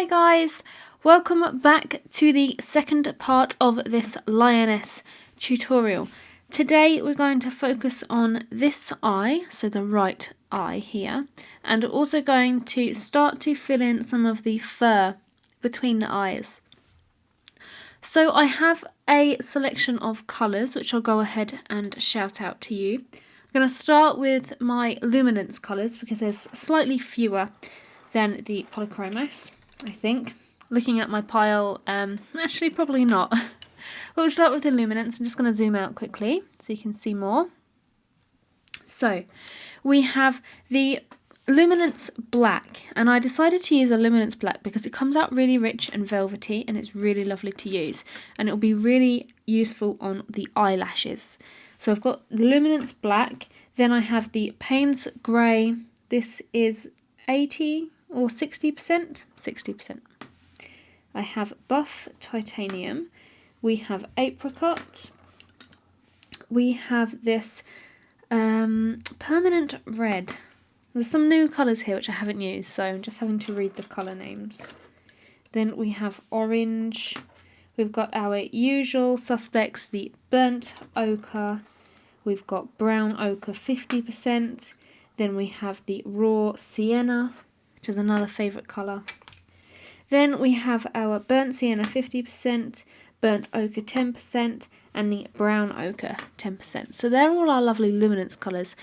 guys, welcome back to the second part of this Lioness tutorial. Today we're going to focus on this eye, so the right eye here, and also going to start to fill in some of the fur between the eyes. So I have a selection of colours which I'll go ahead and shout out to you. I'm going to start with my luminance colours because there's slightly fewer than the polychromos, I think. Looking at my pile, actually probably not. But we'll start with the luminance. I'm just going to zoom out quickly so you can see more. So we have the luminance black, and I decided to use a luminance black because it comes out really rich and velvety and it's really lovely to use, and it'll be really useful on the eyelashes. So I've got the luminance black, then I have the Payne's grey. This is 80 or 60%? 60%. I have buff titanium. We have apricot. We have this permanent red. There's some new colours here which I haven't used, so I'm just having to read the colour names. Then we have orange. We've got our usual suspects, the burnt ochre. We've got brown ochre 50%. Then we have the raw sienna, which is another favourite colour. Then we have our burnt sienna 50%, burnt ochre 10%, and the brown ochre 10%. So they're all our lovely luminance colours.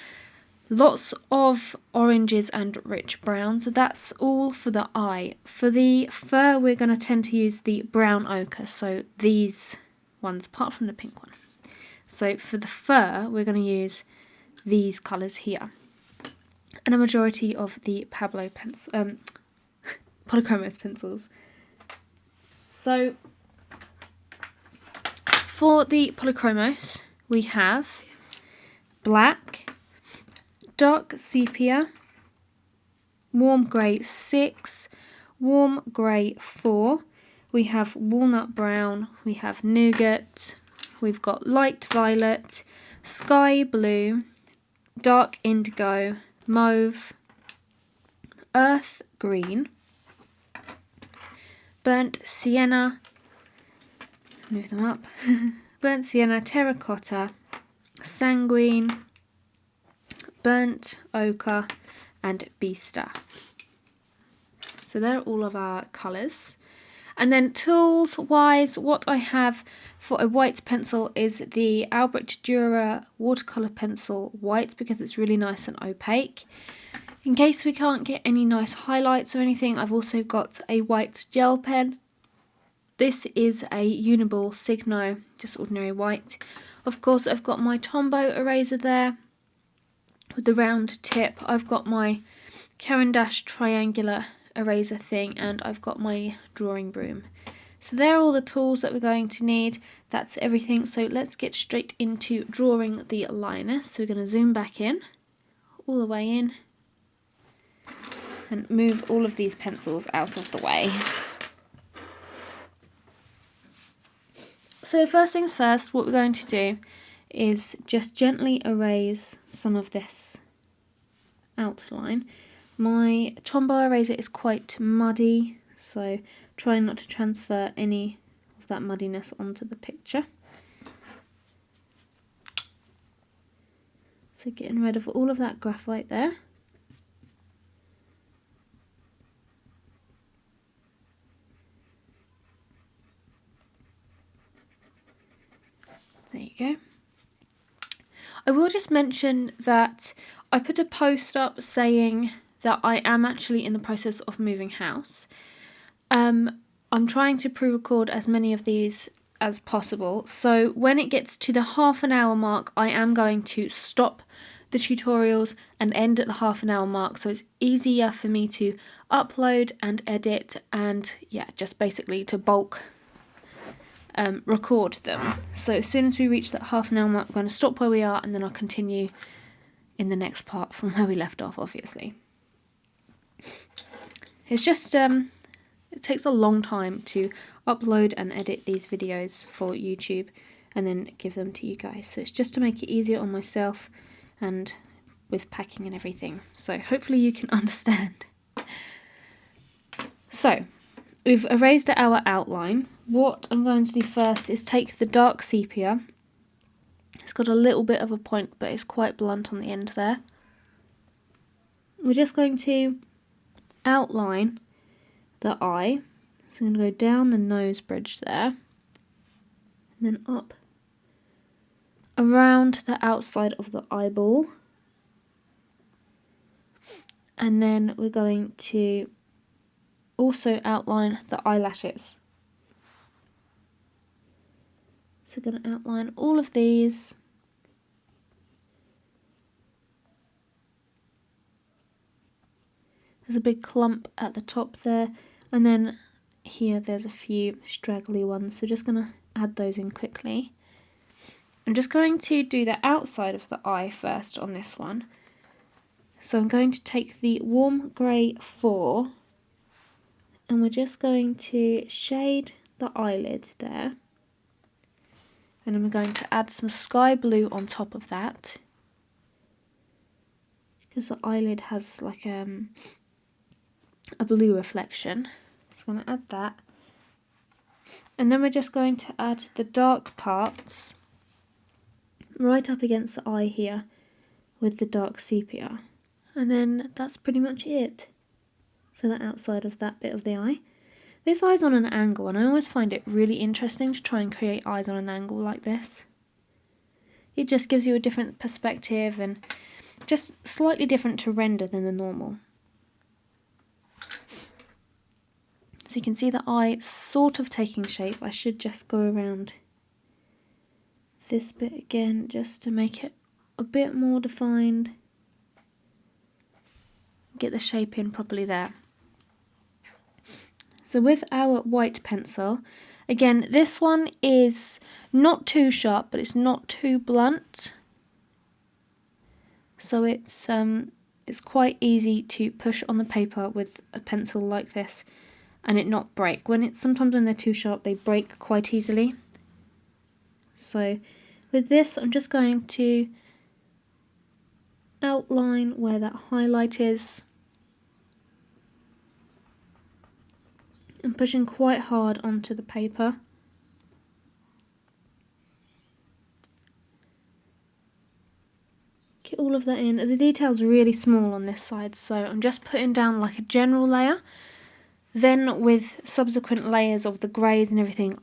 Lots of oranges and rich browns. So that's all for the eye. For the fur, we're going to tend to use the brown ochre. So these ones, apart from the pink one. So for the fur, we're going to use these colours here. And a majority of the Pablo pencil, polychromos pencils. So for the polychromos, we have black, dark sepia, warm grey 6, warm grey 4. We have walnut brown, we have nougat, we've got light violet, sky blue, dark indigo, mauve, earth green, burnt sienna, move them up, burnt sienna, terracotta, sanguine, burnt ochre, and bista. So they're all of our colours. And then tools wise, what I have for a white pencil is the Albrecht Dürer watercolour pencil white because it's really nice and opaque. In case we can't get any nice highlights or anything, I've also got a white gel pen. This is a Uniball Signo, just ordinary white. Of course, I've got my Tombow eraser there with the round tip. I've got my Caran d'Ache triangular eraser thing, and I've got my drawing broom. So they're all the tools that we're going to need. That's everything. So let's get straight into drawing the lioness. So we're going to zoom back in, all the way in, and move all of these pencils out of the way. So first things first, what we're going to do is just gently erase some of this outline. My Tombow eraser is quite muddy, so try not to transfer any of that muddiness onto the picture. So getting rid of all of that graphite there. There you go. I will just mention that I put a post up saying that I am actually in the process of moving house. I'm trying to pre-record as many of these as possible, so when it gets to the half an hour mark, I am going to stop the tutorials and end at the half an hour mark, so it's easier for me to upload and edit and just basically to bulk record them. So as soon as we reach that half an hour mark, I'm going to stop where we are and then I'll continue in the next part from where we left off, obviously. It's just it takes a long time to upload and edit these videos for YouTube and then give them to you guys, so it's just to make it easier on myself and with packing and everything, so hopefully you can understand. So we've erased our outline. What I'm going to do first is take the dark sepia. It's got a little bit of a point, but it's quite blunt on the end there. We're just going to outline the eye. So I'm going to go down the nose bridge there, and then up around the outside of the eyeball. And then we're going to also outline the eyelashes. So we're going to outline all of these. There's a big clump at the top there, and then here there's a few straggly ones, so just going to add those in quickly. I'm just going to do the outside of the eye first on this one. So I'm going to take the warm grey 4, and we're just going to shade the eyelid there. And then we're going to add some sky blue on top of that, because the eyelid has like a blue reflection. Just going to add that. And then we're just going to add the dark parts right up against the eye here with the dark sepia. And then that's pretty much it for the outside of that bit of the eye. This eye's on an angle, and I always find it really interesting to try and create eyes on an angle like this. It just gives you a different perspective and just slightly different to render than the normal. So you can see the eye sort of taking shape. I should just go around this bit again just to make it a bit more defined. Get the shape in properly there. So with our white pencil, again, this one is not too sharp, but it's not too blunt. So it's quite easy to push on the paper with a pencil like this and it not break. Sometimes when they're too sharp, they break quite easily. So with this, I'm just going to outline where that highlight is. I'm pushing quite hard onto the paper. Get all of that in. The detail's really small on this side, so I'm just putting down like a general layer. Then with subsequent layers of the greys and everything,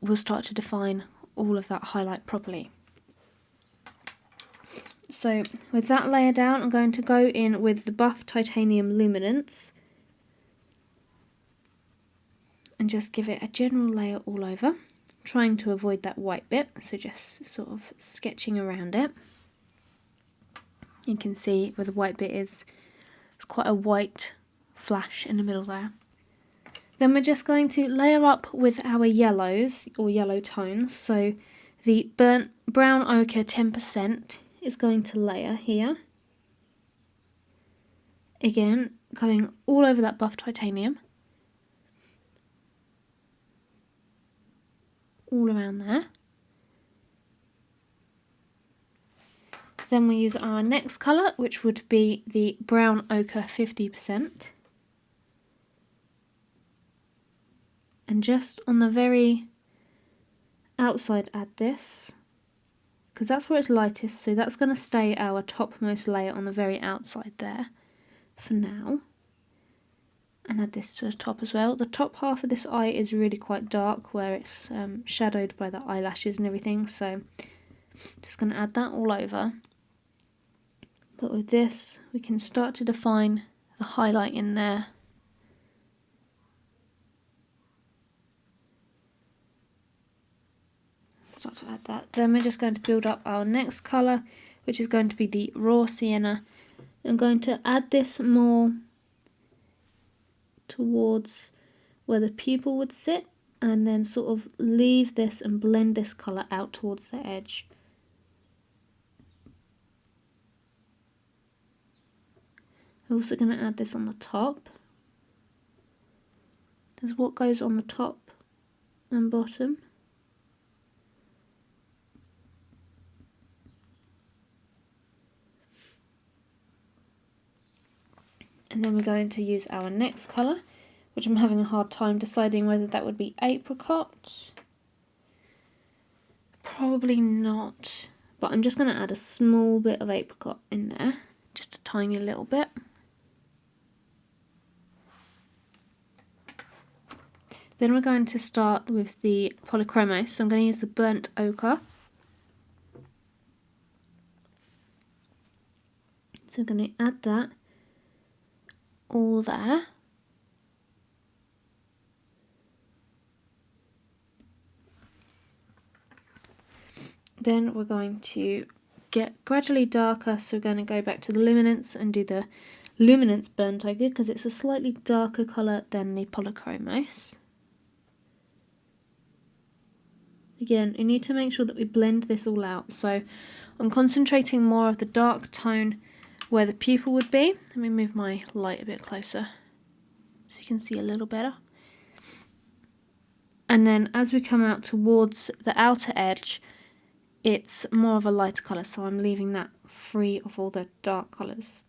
we'll start to define all of that highlight properly. So with that layer down, I'm going to go in with the Buff Titanium Luminance and just give it a general layer all over, trying to avoid that white bit, so just sort of sketching around it. You can see where the white bit is, it's quite a white flash in the middle there. Then we're just going to layer up with our yellows, or yellow tones. So the burnt brown ochre 10% is going to layer here. Again, going all over that buff titanium. All around there. Then we use our next colour, which would be the brown ochre 50%. And just on the very outside add this, because that's where it's lightest, so that's going to stay our topmost layer on the very outside there for now. And add this to the top as well. The top half of this eye is really quite dark, where it's shadowed by the eyelashes and everything, so just going to add that all over. But with this, we can start to define the highlight in there. Start to add that. Then we're just going to build up our next colour, which is going to be the raw sienna. I'm going to add this more towards where the pupil would sit, and then sort of leave this and blend this colour out towards the edge. I'm also going to add this on the top. There's what goes on the top and bottom. And then we're going to use our next colour, which I'm having a hard time deciding whether that would be apricot. Probably not, but I'm just going to add a small bit of apricot in there, just a tiny little bit. Then we're going to start with the polychromos, so I'm going to use the burnt ochre. So I'm going to add that all there. Then we're going to get gradually darker, so we're going to go back to the luminance and do the luminance burnt ochre because it's a slightly darker colour than the polychromos. Again, you need to make sure that we blend this all out. So I'm concentrating more of the dark tone where the pupil would be. Let me move my light a bit closer so you can see a little better. And then as we come out towards the outer edge, it's more of a lighter colour, so I'm leaving that free of all the dark colours.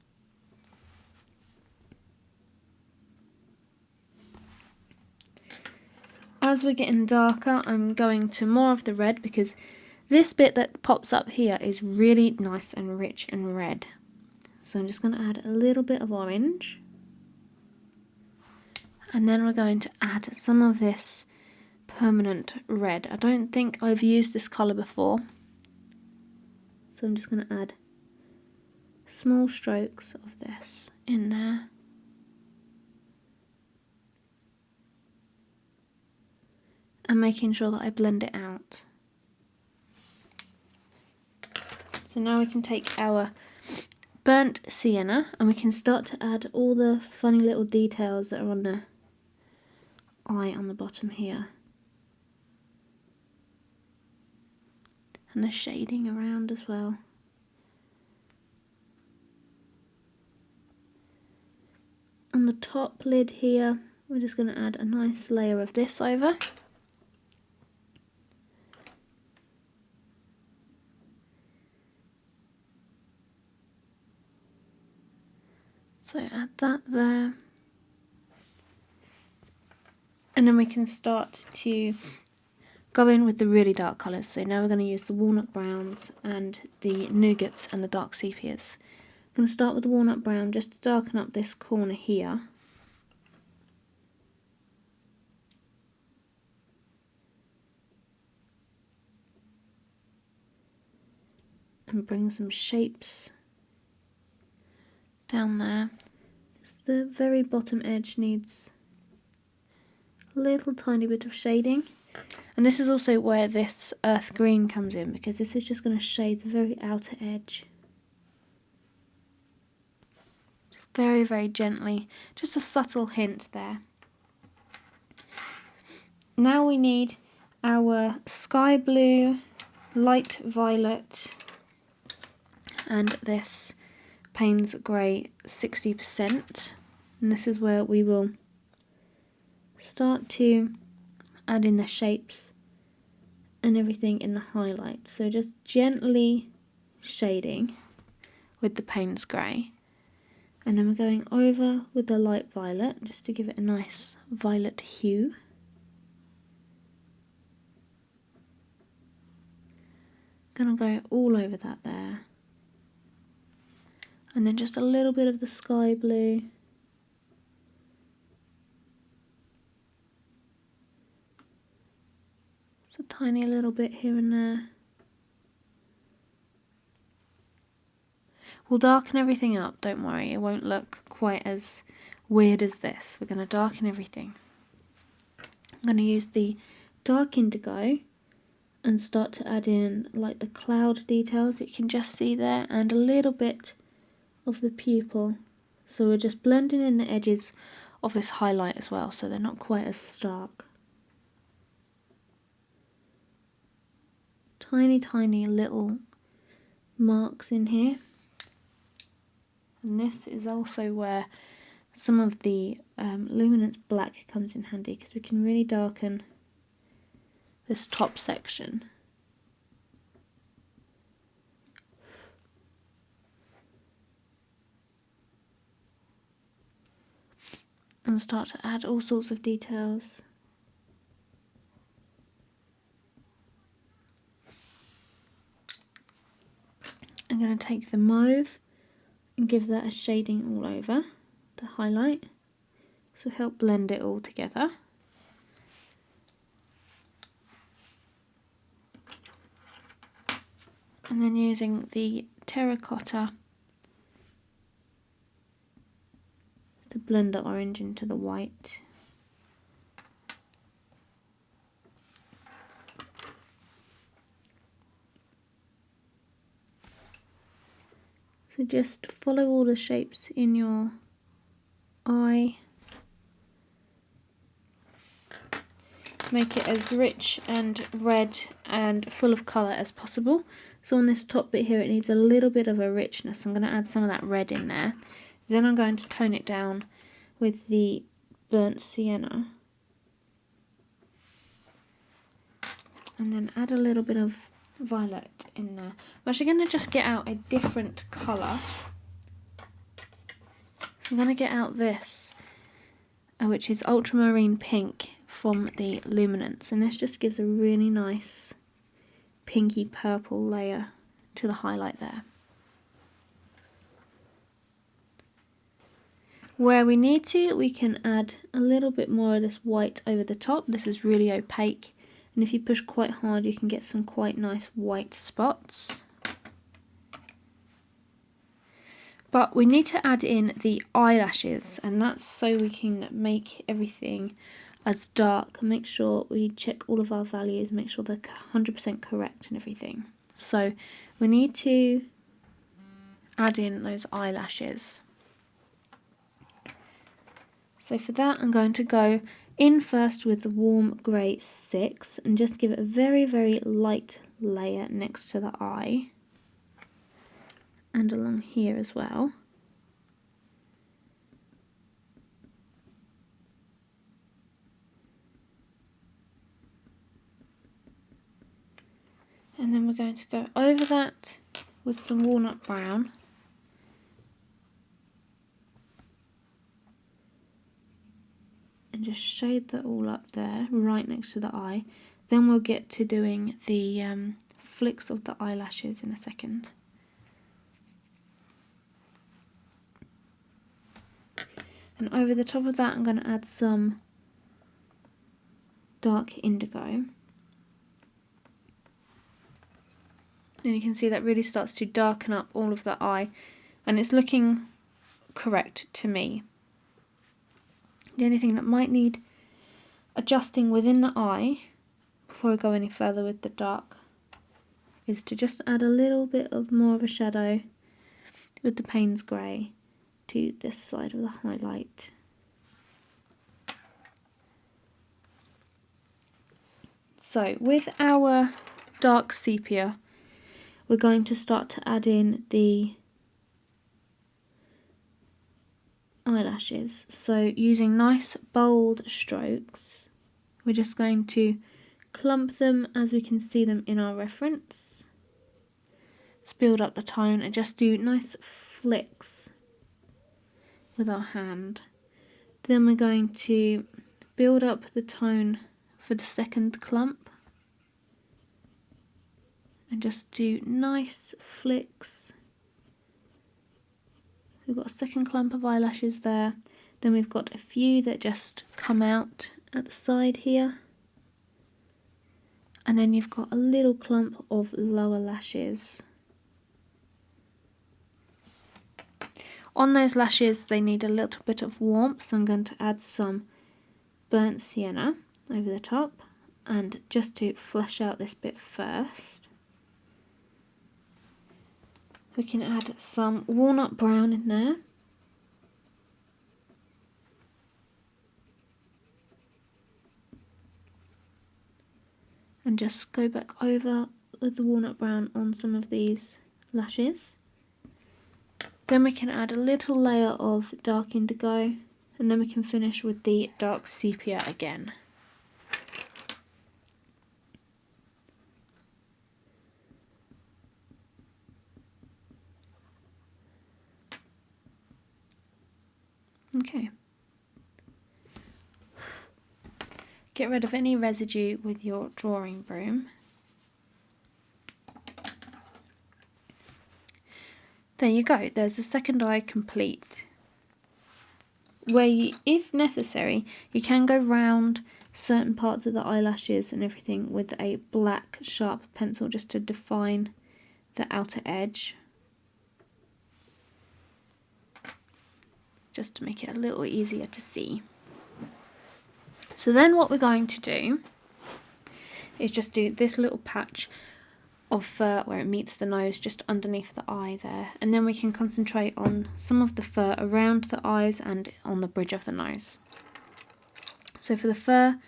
As we're getting darker, I'm going to more of the red because this bit that pops up here is really nice and rich and red. So I'm just going to add a little bit of orange. And then we're going to add some of this permanent red. I don't think I've used this colour before. So I'm just going to add small strokes of this in there. And making sure that I blend it out. So now we can take our burnt sienna and we can start to add all the funny little details that are on the eye on the bottom here. And the shading around as well. On the top lid here, we're just going to add a nice layer of this over. So add that there. And then we can start to go in with the really dark colours. So now we're going to use the walnut browns and the nougats and the dark sepias. I'm going to start with the walnut brown just to darken up this corner here. And bring some shapes down there. Just the very bottom edge needs a little tiny bit of shading. And this is also where this earth green comes in, because this is just going to shade the very outer edge. Just very, very gently. Just a subtle hint there. Now we need our sky blue, light violet, and this Payne's Grey 60%. And this is where we will start to add in the shapes and everything in the highlight. So just gently shading with the Payne's Grey. And then we're going over with the light violet just to give it a nice violet hue. Gonna go all over that there. And then just a little bit of the sky blue. Just a tiny little bit here and there. We'll darken everything up, don't worry, it won't look quite as weird as this. We're going to darken everything. I'm going to use the dark indigo and start to add in like the cloud details that you can just see there, and a little bit of the pupil. So we're just blending in the edges of this highlight as well, so they're not quite as stark. Tiny, tiny little marks in here. And this is also where some of the luminance black comes in handy, because we can really darken this top section. can start to add all sorts of details. I'm going to take the mauve and give that a shading all over to highlight, so help blend it all together. And then using the terracotta to blend the orange into the white. So just follow all the shapes in your eye. Make it as rich and red and full of colour as possible. So on this top bit here, it needs a little bit of a richness. I'm going to add some of that red in there. Then I'm going to tone it down with the burnt sienna. And then add a little bit of violet in there. I'm actually going to just get out a different colour. I'm going to get out this, which is ultramarine pink from the Luminance. And this just gives a really nice pinky purple layer to the highlight there. Where we need to, we can add a little bit more of this white over the top. This is really opaque. And if you push quite hard, you can get some quite nice white spots. But we need to add in the eyelashes, and that's so we can make everything as dark. Make sure we check all of our values, make sure they're 100% correct and everything. So we need to add in those eyelashes. So for that, I'm going to go in first with the warm grey 6 and just give it a very, very light layer next to the eye and along here as well. And then we're going to go over that with some walnut brown. And just shade that all up there, right next to the eye. Then we'll get to doing the flicks of the eyelashes in a second. And over the top of that, I'm going to add some dark indigo. And you can see that really starts to darken up all of the eye, and it's looking correct to me. The only thing that might need adjusting within the eye, before I go any further with the dark, is to just add a little bit of more of a shadow with the Payne's Grey to this side of the highlight. So with our dark sepia, we're going to start to add in the eyelashes. So using nice bold strokes, we're just going to clump them as we can see them in our reference. Let's build up the tone and just do nice flicks with our hand. Then we're going to build up the tone for the second clump and just do nice flicks. We've got a second clump of eyelashes there. Then we've got a few that just come out at the side here. And then you've got a little clump of lower lashes. On those lashes, they need a little bit of warmth, so I'm going to add some burnt sienna over the top, and just to flesh out this bit first, we can add some walnut brown in there. And just go back over with the walnut brown on some of these lashes. Then we can add a little layer of dark indigo, and then we can finish with the dark sepia again. Okay. get rid of any residue with your drawing broom. There you go, there's the second eye complete. Where you, if necessary, you can go round certain parts of the eyelashes and everything with a black sharp pencil just to define the outer edge. Just to make it a little easier to see. So then what we're going to do is just do this little patch of fur where it meets the nose, just underneath the eye there, and then we can concentrate on some of the fur around the eyes and on the bridge of the nose. So for the fur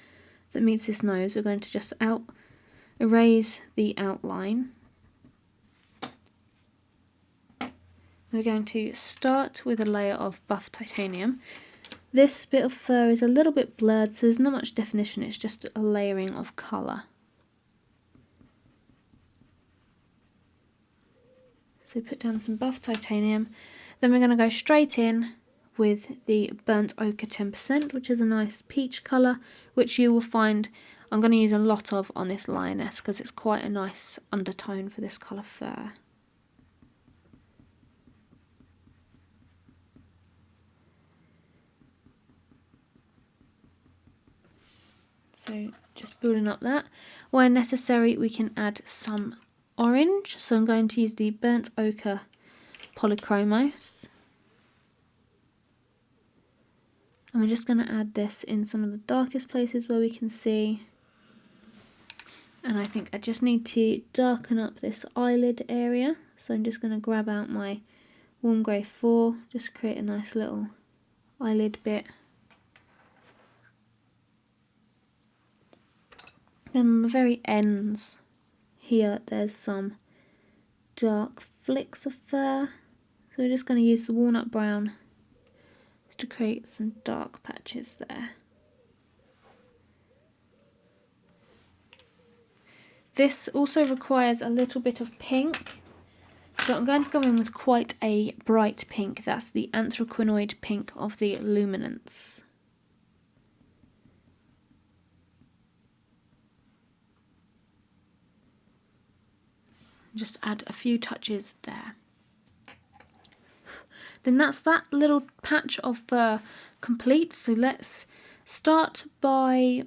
that meets this nose, we're going to just erase the outline. We're going to start with a layer of buff titanium. This bit of fur is a little bit blurred, so there's not much definition, it's just a layering of colour. So put down some buff titanium. Then we're going to go straight in with the burnt ochre 10%, which is a nice peach colour, which you will find I'm going to use a lot of on this lioness because it's quite a nice undertone for this colour fur. So just building up that. Where necessary, we can add some orange. So I'm going to use the burnt ochre polychromos. And we're just going to add this in some of the darkest places where we can see. And I think I just need to darken up this eyelid area. So I'm just going to grab out my warm grey 4, just create a nice little eyelid bit. Then on the very ends here, there's some dark flicks of fur. So we're just going to use the walnut brown just to create some dark patches there. This also requires a little bit of pink. So I'm going to go in with quite a bright pink. That's the anthraquinoid pink of the luminance. Just add a few touches there. Then that's that little patch of fur complete. So let's start by,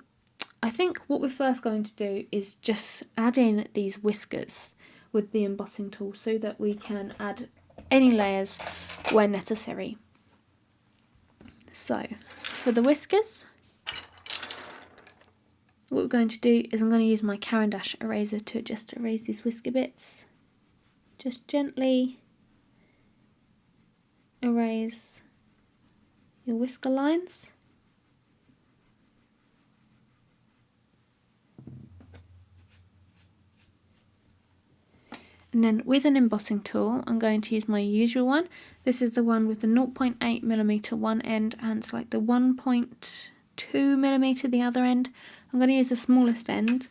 I think what we're first going to do is just add in these whiskers with the embossing tool so that we can add any layers where necessary. So for the whiskers, what we're going to do is I'm going to use my Caran d'Ache eraser to just erase these whisker bits. Just gently erase your whisker lines. And then with an embossing tool, I'm going to use my usual one. This is the one with the 0.8mm one end and it's like the 1.2mm the other end. I'm going to use the smallest end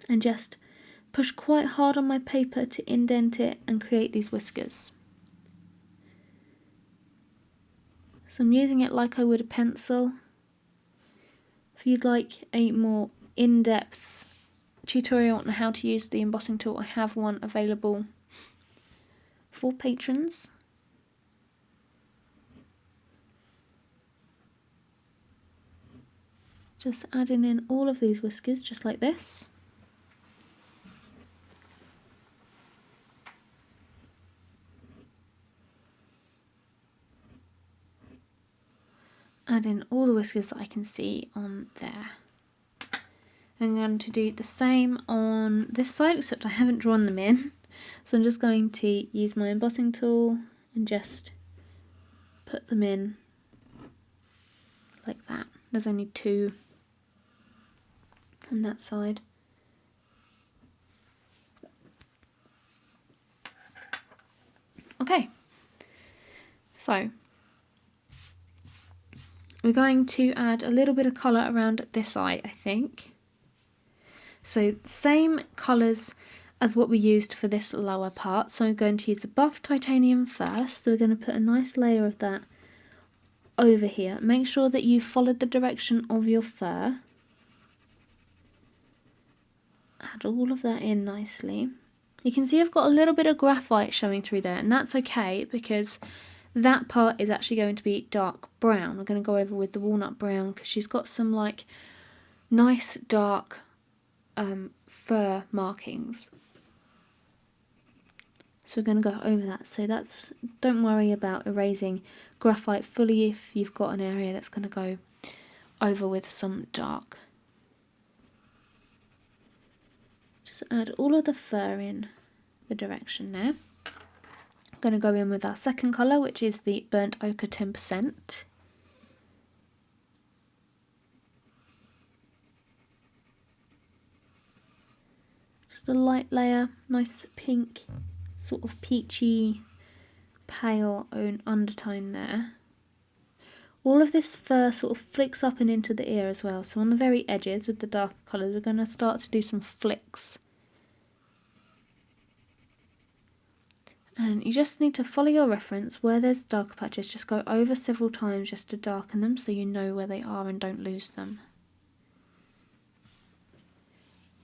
and just push quite hard on my paper to indent it and create these whiskers. So I'm using it like I would a pencil. If you'd like a more in-depth tutorial on how to use the embossing tool, I have one available for patrons. Just adding in all of these whiskers just like this. Add in all the whiskers that I can see on there. I'm going to do the same on this side, except I haven't drawn them in. So I'm just going to use my embossing tool and just put them in like that. There's only 2 on that side. Okay, so we're going to add a little bit of colour around this eye, I think. So same colours as what we used for this lower part. So I'm going to use the buff titanium first. So we're going to put a nice layer of that over here, make sure that you followed the direction of your fur. Add all of that in nicely. You can see I've got a little bit of graphite showing through there, and that's okay because that part is actually going to be dark brown. We're going to go over with the walnut brown because she's got some like nice dark fur markings. So we're going to go over that. So that's, don't worry about erasing graphite fully if you've got an area that's going to go over with some dark. Just add all of the fur in the direction now. I'm going to go in with our second colour, which is the burnt ochre 10%. Just a light layer, nice pink, sort of peachy, pale undertone there. All of this fur sort of flicks up and into the ear as well, so on the very edges with the darker colours we're going to start to do some flicks. And you just need to follow your reference. Where there's darker patches, just go over several times just to darken them so you know where they are and don't lose them.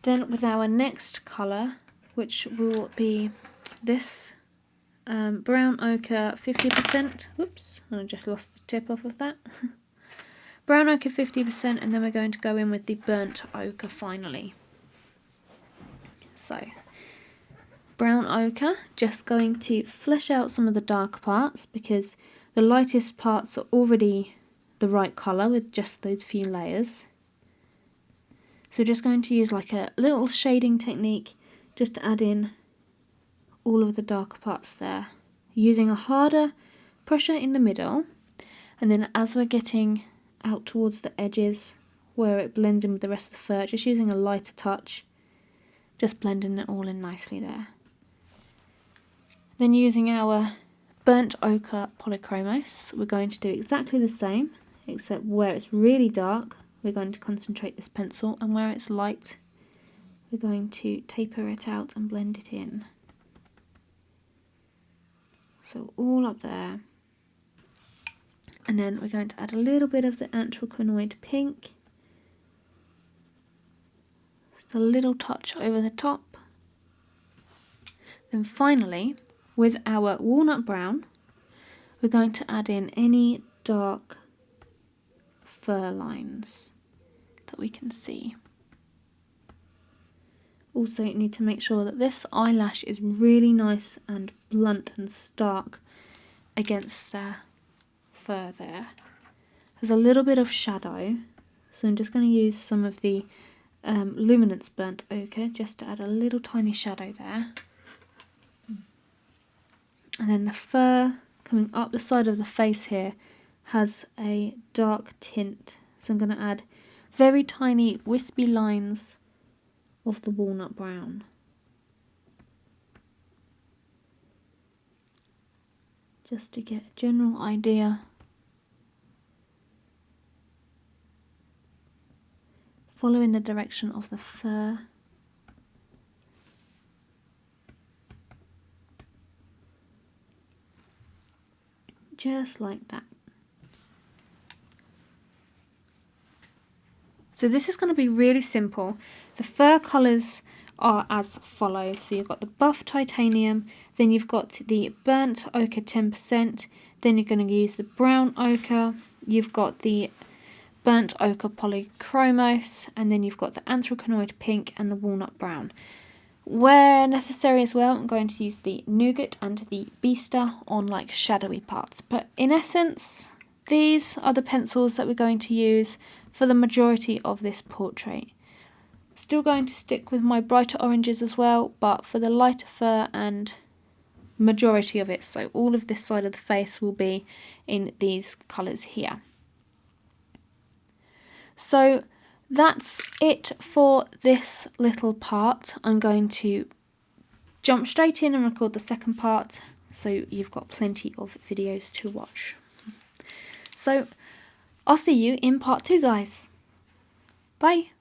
Then with our next colour, which will be this brown ochre 50%. Whoops, I just lost the tip off of that. Brown ochre 50%, and then we're going to go in with the burnt ochre finally. So, brown ochre, just going to flesh out some of the dark parts because the lightest parts are already the right colour with just those few layers. So just going to use like a little shading technique just to add in all of the darker parts there, using a harder pressure in the middle, and then as we're getting out towards the edges where it blends in with the rest of the fur, just using a lighter touch, just blending it all in nicely there. Then using our burnt ochre polychromos, we're going to do exactly the same, except where it's really dark we're going to concentrate this pencil, and where it's light we're going to taper it out and blend it in. So all up there, and then we're going to add a little bit of the anthracenoid pink, just a little touch over the top. Then finally, with our walnut brown, we're going to add in any dark fur lines that we can see. Also, you need to make sure that this eyelash is really nice and blunt and stark against the fur there. There's a little bit of shadow, so I'm just going to use some of the luminance burnt ochre just to add a little tiny shadow there. And then the fur coming up the side of the face here has a dark tint, so I'm going to add very tiny wispy lines of the walnut brown. Just to get a general idea. Following the direction of the fur. Just like that. So this is going to be really simple. The fur colours are as follows. So you've got the buff titanium, then you've got the burnt ochre 10%, then you're going to use the brown ochre, you've got the burnt ochre polychromos, and then you've got the anthracenoid pink and the walnut brown. Where necessary as well, I'm going to use the nougat and the beaster on like shadowy parts. But in essence, these are the pencils that we're going to use for the majority of this portrait. Still going to stick with my brighter oranges as well, but for the lighter fur and majority of it, so all of this side of the face will be in these colours here. So that's it for this little part. I'm going to jump straight in and record the second part, so you've got plenty of videos to watch. So I'll see you in part 2, guys. Bye.